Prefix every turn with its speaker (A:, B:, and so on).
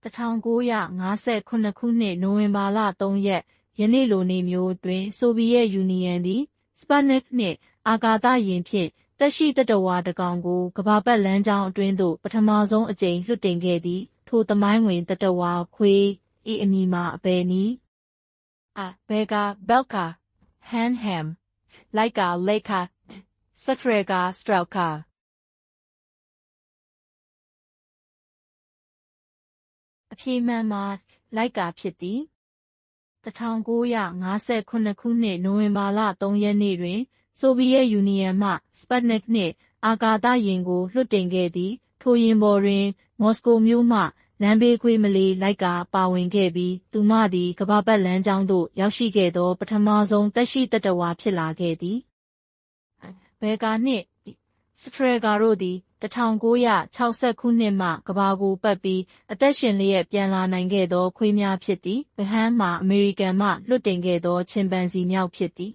A: 1959 ခုနှစ်နိုဝင်ဘာလ 3 ရက်ယနေ့လိုနေ့မျိုးတွင်ဆိုဗီယက်ယူနီယံသည်စပတ်နစ်နှင့်အာကာသယာဉ်ဖြင့်သက်ရှိသတ္တဝါတစ်ကောင်ကိုကမ္ဘာပတ်လမ်းကြောင်းအတွင်းသို့ပထမဆုံးအကြိမ်လွှတ်တင်ခဲ့သည်ထိုသမိုင်းဝင်သတ္တဝါခွေး၏အမည်မှာအဘယ်နည်းဘယ်ကာဘယ်ကာဟန်ဟမ်လိုက်ကာလက်ကာစထရကာစထရက်ကာအဖြေမှန်မှာလိုက်ကာဖြစ်သည်1959 ခုနှစ်နိုဝင်ဘာလ 3 ရက်နေ့တွင်ဆိုဗီယက်ယူနီယံမှစပတ်နစ်နှင့်အာကာသယာဉ်ကိုလွှတ်တင်ခဲ့သည်ထိုယာဉ်ပေါ်တွင်မော်စကိုမြို့မှလမ်းဘေးခွေးမလေးလိုက်ကာပါဝင်ခဲ့ပြီးသူမသည်ကမ္ဘာပတ်လမ်းကြောင်းသို့ရောက်ရှိခဲ့သောပထမဆုံးသက်ရှိသတ္တဝါဖြစ်လာခဲ့သည်ဘယ်ကာနှင့်စထရကာတို့သည်1960 ခုနှစ်မှကမ္ဘာကိုပတ်ပြီးအသက်ရှင်လျက်ပြန်လာနိုင်ခဲ့သောခွေးများဖြစ်သည်ဗဟန်းမှာအမေရိကန်မှလွှတ်တင်ခဲ့သောချင်ပန်ဇီမျောက်ဖြစ်သည်